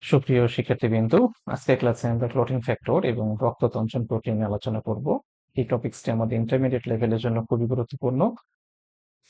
সুপ্রিয় শিক্ষার্থীবৃন্দ, আজকের ক্লাসে আমরা ক্লটিং ফ্যাক্টর এবং রক্ততঞ্চন প্রোটিন নিয়ে আলোচনা করব। এই টপিকসটি আমাদের ইন্টারমিডিয়েট লেভেলের জন্য খুবই গুরুত্বপূর্ণ।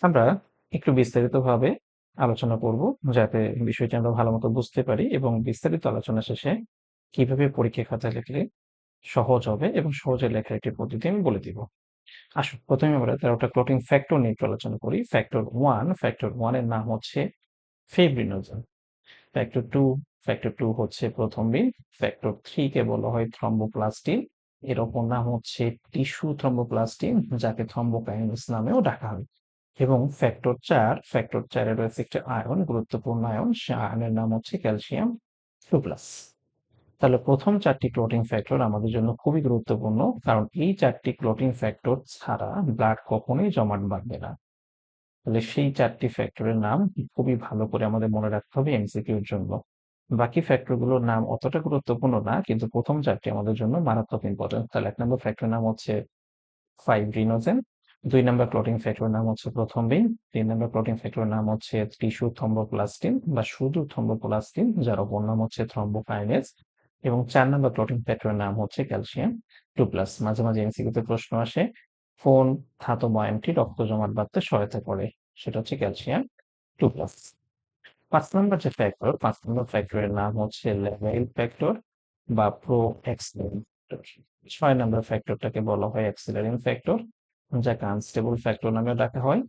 আমরা একটু বিস্তারিতভাবে আলোচনা করব যাতে বিষয়টি আমরা ভালো মতো বুঝতে পারি এবং বিস্তারিত আলোচনা শেষে কিভাবে পরীক্ষা খাতায় লিখলে সহজ হবে এবং সহজে লেখার একটি পদ্ধতি আমি বলে দিব। আসুন প্রথমে আমরা 13টা ক্লটিং ফ্যাক্টর নিয়ে একটু আলোচনা করি। ফ্যাক্টর 1 এর নাম হচ্ছে ফিব্রিনোজেন। ফ্যাক্টর 2 হচ্ছে প্রথম ফ্যাক্টর 3 কে বলা হয় থ্রম্বোপ্লাস্টিন। এর অপর নাম হচ্ছে টিস্যু থ্রম্বোপ্লাস্টিন, যাকে থ্রম্বোকাইনেস নামেও ডাকা হয়। এবং ফ্যাক্টর 4 এর রয়েছে একটি আয়ন, গুরুত্বপূর্ণ আয়ন, সে আয়নের নাম হচ্ছে ক্যালসিয়াম 2+। তাহলে প্রথম 4টি ক্লটিং ফ্যাক্টর আমাদের জন্য খুবই গুরুত্বপূর্ণ, কারণ এই 4টি ক্লটিং ফ্যাক্টর ছাড়া ব্লাড কখনোই জমাট বাঁধবে না। তাহলে সেই 4টি ফ্যাক্টরের নাম খুবই ভালো করে আমাদের মনে রাখতে হবে এমসিকিউর জন্য। বাকি ফ্যাক্টরগুলোর নাম অতটা গুরুত্বপূর্ণ না, কিন্তু প্রথম 4টি আমাদের জন্য মারাত্মক ইম্পর্টেন্ট। তাহলে 1 নম্বর ফ্যাক্টরের নাম হচ্ছে ফাইব্রিনোজেন, 2 নম্বর ক্লটিং ফ্যাক্টরের নাম হচ্ছে প্রথমবিন, 3 নম্বর ক্লটিং ফ্যাক্টরের নাম হচ্ছে টিস্যু থ্রম্বোপ্লাস্টিন বা শুধু থ্রম্বোপ্লাস্টিন, যার অপর নাম হচ্ছে থ্রম্বোকাইনেজ, এবং 4 নম্বর ক্লটিং ফ্যাক্টরের নাম হচ্ছে ক্যালসিয়াম 2+। মাঝে মাঝে এমসিকিউতে প্রশ্ন আসে কোন ধাতব আয়নটি রক্ত জমাট বাঁধতে সহায়তা করে, সেটা হচ্ছে ক্যালসিয়াম 2+। 5 নম্বর ফ্যাক্টরের নাম হচ্ছে লেভেইল ফ্যাক্টর বা প্রো এক্সিলারিন ফ্যাক্টর। 6 নম্বর ফ্যাক্টরটাকে বলা হয় অ্যাক্সিলারিন ফ্যাক্টর, যাকে আনস্টেবল ফ্যাক্টর নামে ডাকা হয়।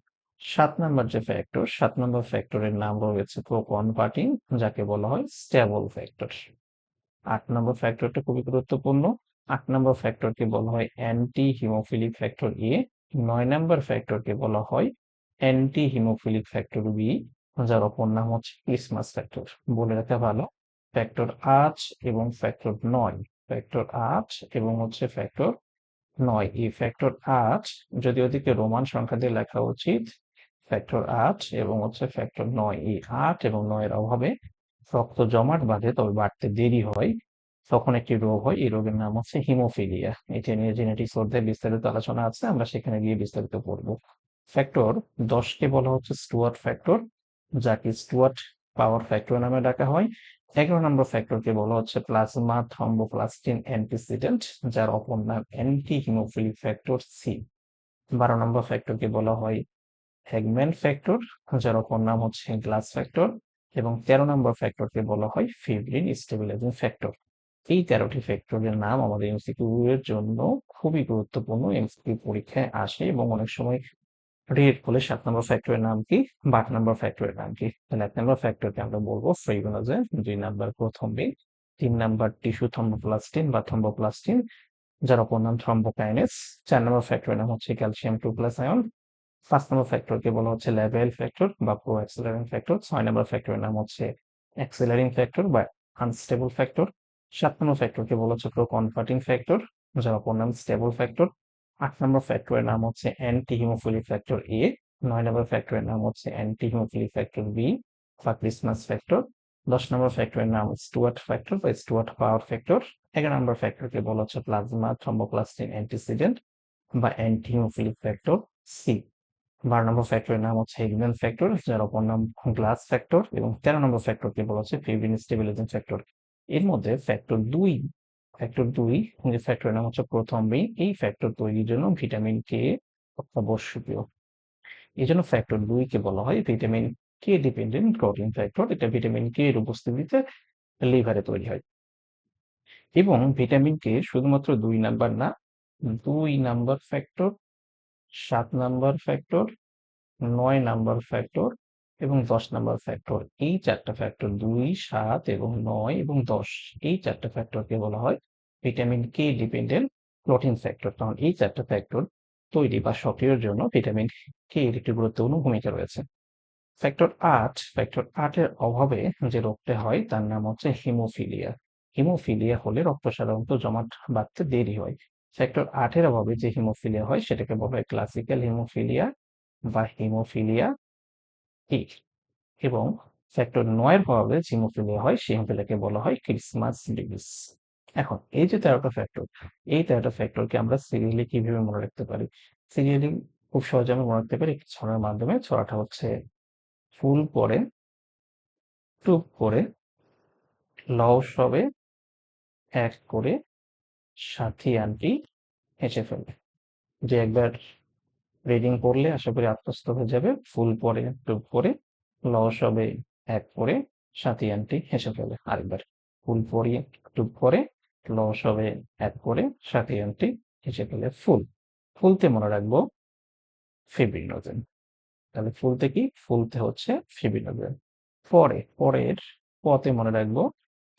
7 নম্বর ফ্যাক্টরের নাম রয়েছে প্রো কনভার্টিং, যাকে বলা হয় স্টেবল ফ্যাক্টর। 8 নম্বর ফ্যাক্টরটা খুবই গুরুত্বপূর্ণ। 8 নম্বর ফ্যাক্টরকে বলা হয় অ্যান্টি হিমোফিলিক ফ্যাক্টর 9 নম্বর ফ্যাক্টরকে বলা হয় অ্যান্টি হিমোফিলিক ফ্যাক্টর যার অপর নাম হচ্ছে ক্রিসমাস ফ্যাক্টর। বলে রাখা ভালো, ফ্যাক্টর 8 এবং ফ্যাক্টর 9, ফ্যাক্টর 8 এবং হচ্ছে ফ্যাক্টর 9, এই ফ্যাক্টর 8 যদি ওদিকে রোমান সংখ্যা দিয়ে লেখা উচিত, ফ্যাক্টর 8 এবং হচ্ছে ফ্যাক্টর 9, এই 8 এবং 9 এর অভাবে রক্ত জমাট বাঁধে, তবে বাড়তে দেরি হয়। তখন একটি রোগ হয়, এই রোগের নাম হচ্ছে হিমোফিলিয়া। এটা নিয়ে জেনেটিক্স অধ্যায়ে বিস্তারিত আলোচনা আছে, আমরা সেখানে গিয়ে বিস্তারিত পড়ব। ফ্যাক্টর 10কে বলা হচ্ছে স্টুয়ার্ট ফ্যাক্টর, যাকে স্টুয়ার্ট পাওয়ার ফ্যাক্টর নামে ডাকা হয়। 11 নম্বর ফ্যাক্টরকে বলা হচ্ছে প্লাজমা থ্রম্বোপ্লাস্টিন অ্যান্টিসিডেন্ট, যার অপর নাম অ্যান্টি হিমোফিলিক ফ্যাক্টর 12 নম্বর ফ্যাক্টরকে বলা হয় হ্যাগম্যান ফ্যাক্টর, যার অপর নাম হচ্ছে গ্লাস ফ্যাক্টর। এবং 13 নম্বর ফ্যাক্টরকে বলা হয় ফিব্রিন স্টেবিলাইজিং ফ্যাক্টর। এই 13টি ফ্যাক্টরের নাম আমাদের এমসিকিউ এর জন্য খুবই গুরুত্বপূর্ণ, এমসিকিউ পরীক্ষায় আসে এবং অনেক সময় রেড বলে 7 নম্বর ফ্যাক্টরের নাম কি বা 8 নম্বর ফ্যাক্টরের নাম কি। তাহলে 1 নম্বর ফ্যাক্টরকে আমরা বলবো ফিব্রিনোজেন, 2 নম্বর প্রথমবিন, 3 নম্বর টিস্যু থ্রম্বোপ্লাস্টিন বা থ্রম্বোপ্লাস্টিন, যার অপর নাম থ্রম্বোকাইনেস। 4 নম্বর ফ্যাক্টরের নাম হচ্ছে ক্যালসিয়াম 2+ আয়ন। 5 নম্বর ফ্যাক্টরকে বলা হচ্ছে লেভেইল ফ্যাক্টর বা প্রো অ্যাক্সিলারিন ফ্যাক্টর। 6 নম্বর ফ্যাক্টরের নাম হচ্ছে অ্যাক্সিলারিন ফ্যাক্টর বা আনস্টেবল ফ্যাক্টর। 7 নম্বর ফ্যাক্টরকে বলা হচ্ছে প্রো কনভার্টিং ফ্যাক্টর, যার অপর নাম স্টেবল ফ্যাক্টর। 8 নম্বর ফ্যাক্টরের নাম হচ্ছে অ্যান্টি হিমোফিলিক ফ্যাক্টর 9 নম্বর ফ্যাক্টরের নাম হচ্ছে অ্যান্টি হিমোফিলিক ফ্যাক্টর বা ক্রিসমাস ফ্যাক্টর। 10 নম্বর ফ্যাক্টরের নাম স্টুয়ার্ট ফ্যাক্টর বা স্টুয়ার্ট পাওয়ার ফ্যাক্টর। 11 নম্বর ফ্যাক্টরকে বলা হচ্ছে প্লাজমা থ্রম্বোপ্লাস্টিন অ্যান্টিসিডেন্ট বা অ্যান্টি হিমোফিলিক ফ্যাক্টর 12 নম্বর ফ্যাক্টরের নাম হচ্ছে হেগম্যান ফ্যাক্টর, যার অপর নাম গ্লাস ফ্যাক্টর। এবং 13 নম্বর ফ্যাক্টরকে বলা হচ্ছে ফিব্রিন স্টেবিলাইজিং ফ্যাক্টর। এর মধ্যে ফ্যাক্টর দুই যে ফ্যাক্টরের নাম হচ্ছে প্রথমবিন, এই ফ্যাক্টর তৈরির জন্য ভিটামিন কে অত্যাবশ্যকীয়। এই জন্য ফ্যাক্টর 2 কে বলা হয় vitamin K dependent protein factor. এটা ভিটামিন কে এর উপস্থিতিতে লিভারে তৈরি হয়। এবং ভিটামিন কে শুধুমাত্র 2 নাম্বার না, 2 number factor, 7 number factor, 9 number factor এবং 10 নাম্বার ফ্যাক্টর, এই 4টা ফ্যাক্টর 2, 7 এবং 9 এবং 10, এই 4টা ফ্যাক্টরকে বলা হয় vitamin K dependent protein factor. কারণ এই 4টা ফ্যাক্টর তৈরি বা সক্রিয়র জন্য ভিটামিন কে এর একটি গুরুত্বপূর্ণ ভূমিকা রয়েছে। ফ্যাক্টর 8 এর অভাবে যে রোগটা হয় তার নাম হচ্ছে হিমোফিলিয়া। হিমোফিলিয়া হলে রক্ত সাধারণত জমাট বাঁধতে দেরি হয়। ফ্যাক্টর 8 এর অভাবে যে হিমোফিলিয়া হয় সেটাকে বলা হয় ক্লাসিক্যাল হিমোফিলিয়া বা হিমোফিলিয়া 8। এবং ফ্যাক্টর 9 এর প্রভাবে যে হিমোফিলিয়া হয় সেই হিমোফিলিয়াকে বলা হয় ক্রিসমাস ডিজিজ। এখন এই যে 13টা ফ্যাক্টর, এই 13টা ফ্যাক্টরকে আমরা সিরিয়ালি কিভাবে মনে রাখতে পারি? সিরিয়ালি খুব সহজে আমরা মনে রাখতে পারি একটি ছড়ার মাধ্যমে। ছড়াটা হচ্ছে ফুল পরে, টুপ করে, লস হবে 1 করে সাথী আন্টি হেসে ফেলে। যে একবার রিডিং পড়লে আশা করি আত্মস্থ হয়ে যাবে। ফুল পরে টুপ পরে লস হবে 1 করে সাথী আন্টি হেসে ফেলে। আরেকবার ফুল পরিয়ে টুপ পরে লস হবে 1 করে সাথী আন্টি হেসে ফেলে। ফুল ফুলতে মনে রাখবো ফিব্রিনোজেন। তাহলে ফুলতে কি? ফুলতে হচ্ছে ফিব্রিনোজেন। পরের পতে মনে রাখবো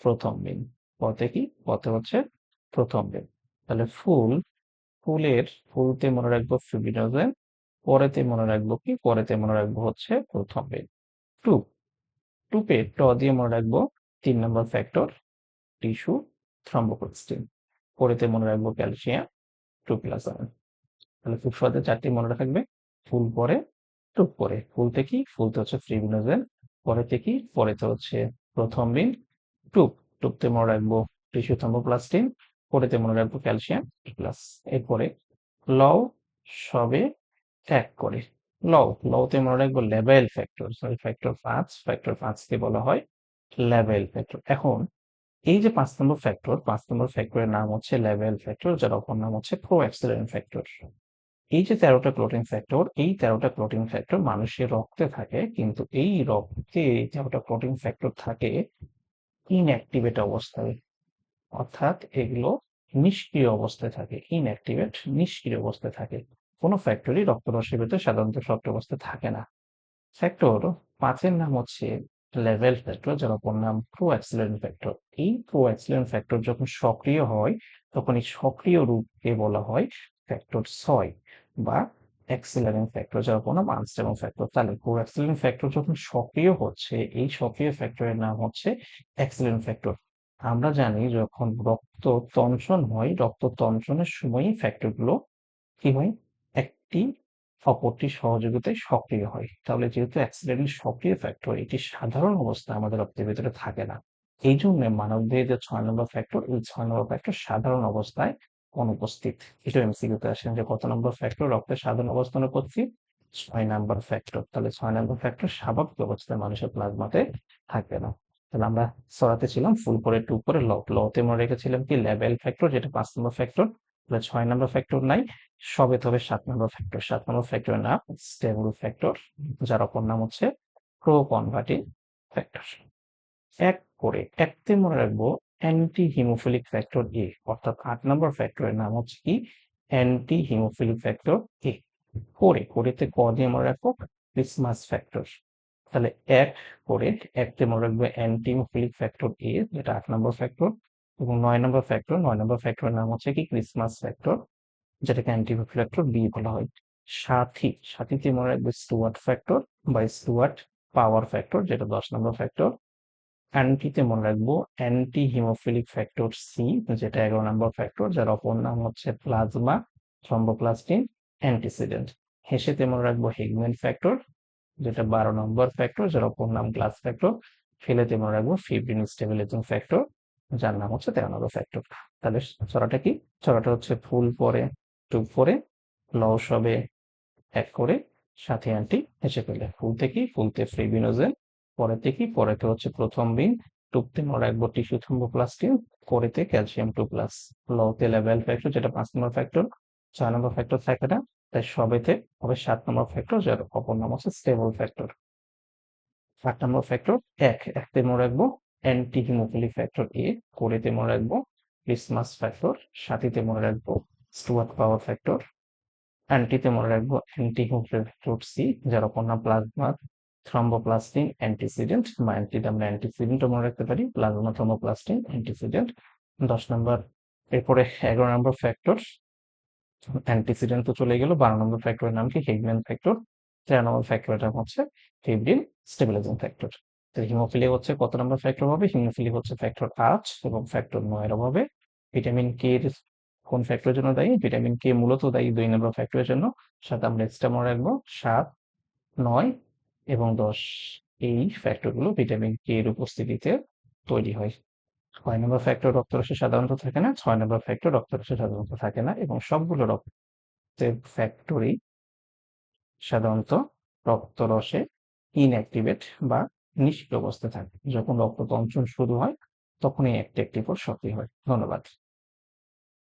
প্রথম দিন। পতে কি? পতে হচ্ছে প্রথম দিন। তাহলে ফুলতে মনে রাখবো ফিব্রিনোজেন। পরেতে মনে রাখবো কি? পরেতে মনে রাখবো হচ্ছে প্রথম দিন। টুপ টুপে ট দিয়ে মনে রাখবো 3 নম্বর ফ্যাক্টর টিস্যু থ্রম্বোপ্লাস্টিন। পরেতে মনে রাখবো ক্যালসিয়াম 2+1। তাহলে খুব সহজে 4টি মনে রাখবে। ফুল পরে টুপ পরে। ফুলতে কি? ফুলতে হচ্ছে ফিব্রিনোজেন। পরেতে কি? পরেতে হচ্ছে প্রথম দিন। টুপ টুপতে মনে রাখবো টিস্যু থ্রম্বোপ্লাস্টিন। পরেতে মনে রাখবো ক্যালসিয়াম প্লাস। এরপরে লও সবে 1 করে। লওতে মনে রাখবো লেবেল ফ্যাক্টর, সরি ফ্যাক্টর 5 কে বলা হয় লেবেল ফ্যাক্টর। এখন এই যে 5 নম্বর ফ্যাক্টর, 5 নম্বর ফ্যাক্টরের নাম হচ্ছে লেবেল ফ্যাক্টর, যার অপর নাম হচ্ছে প্রোঅ্যাক্সিলারেন্ট ফ্যাক্টর। এই যে 13টা ক্লোটিং ফ্যাক্টর, এই 13টা ক্লোটিং ফ্যাক্টর মানুষের রক্তে থাকে, কিন্তু এই রক্তে এই 13টা ক্লোটিং ফ্যাক্টর থাকে ইনঅ্যাক্টিভেট অবস্থায়, অর্থাৎ এগুলো নিষ্ক্রিয় অবস্থায় থাকে। ইনঅ্যাক্টিভেট নিষ্ক্রিয় অবস্থায় থাকে। কোনো ফ্যাক্টরই রক্তরসের ভেতরে সাধারণত সক্রিয় অবস্থায় থাকে না। ফ্যাক্টর 5 এর নাম হচ্ছে লেভেল ফ্যাক্টর, যার অপর নাম প্রোঅ্যাক্সিলারেন্ট ফ্যাক্টর। এই প্রোঅ্যাক্সিলারেন্ট ফ্যাক্টর যখন সক্রিয় হয়, তখন এই সক্রিয় রূপকে বলা হয় ফ্যাক্টর 6 বা অ্যাক্সিলারেন্ট ফ্যাক্টর, যার অপর নাম আনস্টেবল ফ্যাক্টর। তাহলে প্রোঅ্যাক্সিলারেন্ট ফ্যাক্টর যখন সক্রিয় হচ্ছে, এই সক্রিয় ফ্যাক্টরের নাম হচ্ছে অ্যাক্সিলারেন্ট ফ্যাক্টর। আমরা জানি যখন রক্ত তঞ্চন হয়, রক্ত তঞ্চনের সময়ই ফ্যাক্টরগুলো কি হয়? একটি অপরটির সহযোগিতায় সক্রিয় হয়। তাহলে যেহেতু অ্যাক্সিডেন্ট সক্রিয় ফ্যাক্টর, এটি সাধারণ অবস্থায় আমাদের রক্তের ভেতরে থাকে না। এই জন্য মানবদেহে যে 6 নম্বর ফ্যাক্টর, এই 6 নম্বর ফ্যাক্টর সাধারণ অবস্থায় অনুপস্থিত। এটা এমসিকিউতে আসেন যে কত নম্বর ফ্যাক্টর রক্তের সাধারণ অবস্থায় উপস্থিত? 6 নম্বর ফ্যাক্টর। তাহলে 6 নম্বর ফ্যাক্টর স্বাভাবিক অবস্থায় মানুষের প্লাজমাতে থাকবে না। তাহলে আমরা সরাতে ছিলাম ফুল পরে টু পরে লতে মনে রেখেছিলাম কি লেবেল ফ্যাক্টর, যেটা 5 নম্বর ফ্যাক্টর। তাহলে 6 নম্বর ফ্যাক্টর নাই, সবে তবে 7 নম্বর ফ্যাক্টর। 7 নম্বর ফ্যাক্টরের নাম স্টেবল ফ্যাক্টর, যার অপর নাম হচ্ছে প্রো কনভার্টিং ফ্যাক্টর। 1 করে 1 তে মনে রাখবো অ্যান্টি হিমোফিলিক ফ্যাক্টর এ, অর্থাৎ 8 নম্বর ফ্যাক্টরের নাম হচ্ছে কি? অ্যান্টি হিমোফিলিক ফ্যাক্টর এ। করেতে ক দিয়ে মনে রাখবো ক্রিসমাস ফ্যাক্টর। তাহলে 1 করে 1 তে মনে রাখবো অ্যান্টি হিমোফিলিক ফ্যাক্টর এ, যেটা 8 নম্বর ফ্যাক্টর। এবং 9 নম্বর ফ্যাক্টরের নাম হচ্ছে কি? ক্রিসমাস ফ্যাক্টর, যেটাকে অ্যান্টিফ্যাক্টর বি বলা হয়। সাথীতে মনে রাখবে স্টুয়ার্ট ফ্যাক্টর বা স্টুয়ার্ট পাওয়ার ফ্যাক্টর, যেটা 10 নম্বর ফ্যাক্টর। অ্যান্টিতে মনে রাখবো অ্যান্টি হিমোফিলিক ফ্যাক্টর সি, যেটা 11 নম্বর ফ্যাক্টর, যার অপর নাম হচ্ছে প্লাজমা থ্রম্বোপ্লাস্টিন অ্যান্টিসিডেন্ট। হেসেতে মনে রাখবো হিগম্যান ফ্যাক্টর, যেটা 12 নম্বর ফ্যাক্টর, যার অপর নাম গ্লাস ফ্যাক্টর। ফেলেতে মনে রাখবো ফিব্রিন স্টেবিলাইজিং ফ্যাক্টর, যার নাম হচ্ছে 13 নম্বর ফ্যাক্টর। তাহলে ছড়াটা কি? ছড়াটা হচ্ছে ফুল পরে টুপ পরে লস হবে 1 করে সাথে আন্টি হেসে ফেলে। ফুলতে কি? ফুলতে ফ্রিবিনোজেন। পরেতে কি? পরেতে হচ্ছে প্রথম বিন। টুপতে মনে রাখবো টিস্যু থ্রম্বোপ্লাস্টিন। পরেতে ক্যালসিয়াম 2+। লতে লেভেল ফ্যাক্টর, যেটা 5 নম্বর ফ্যাক্টর। 6 নম্বর ফ্যাক্টর থাকে না, তাই সবেতে হবে 7 নম্বর ফ্যাক্টর, যার অপর নাম হচ্ছে স্টেবল ফ্যাক্টর। 8 নম্বর ফ্যাক্টর 1 তে মনে রাখবো অ্যান্টি হিমোফিলিক ফ্যাক্টর এ। করেতে মনে রাখবো ক্রিসমাস ফ্যাক্টর। সাথীতে মনে রাখবো স্টুয়ার্ট পাওয়ার ফ্যাক্টর। অ্যান্টিতে মনে রাখবো অ্যান্টি হিমোফিলিক ফ্যাক্টর সি, যার অপর নাম প্লাজমা থ্রম্বোপ্লাস্টিন অ্যান্টিসিডেন্ট, বা অ্যান্টিতে আমরা অ্যান্টিসিডেন্টও মনে রাখতে পারি, প্লাজমা থ্রম্বোপ্লাস্টিন অ্যান্টিসিডেন্ট। 10 নম্বর। এরপরে 11 নম্বর ফ্যাক্টর অ্যান্টিসিডেন্ট তো চলে গেল। 12 নম্বর ফ্যাক্টরের নাম কি? হিগম্যান ফ্যাক্টর। 13 নম্বর ফ্যাক্টরটা হচ্ছে ফিব্রিন স্টেবিলাইজিং ফ্যাক্টর। তো হিমোফিলি হচ্ছে কত নম্বর ফ্যাক্টর হবে? হিমোফিলি হচ্ছে ফ্যাক্টর 8 এবং ফ্যাক্টর 9 এর অভাবে। ভিটামিন কে এর কোন ফ্যাক্টরের জন্য দায়ী? ভিটামিন কে মূলত দায়ী 2 নম্বর ফ্যাক্টরের জন্য। সাথে আমরা এক্সট্রা মনে রাখবো 7, 9 এবং 10। এই ফ্যাক্টরগুলো ভিটামিন কে এর উপস্থিতিতে তৈরি হয়। 6 নম্বর ফ্যাক্টর রক্তরসে সাধারণত থাকে না। 6 নম্বর ফ্যাক্টর রক্তরসে সাধারণত থাকে না, এবং সবগুলো ফ্যাক্টরি সাধারণত রক্তরসে ইনঅ্যাক্টিভেট বা নিষ্ক্রিয় অবস্থায় থাকে। যখন রক্ত তঞ্চন শুরু হয়, তখনই একটি একটি করে সক্রিয় হয়। ধন্যবাদ।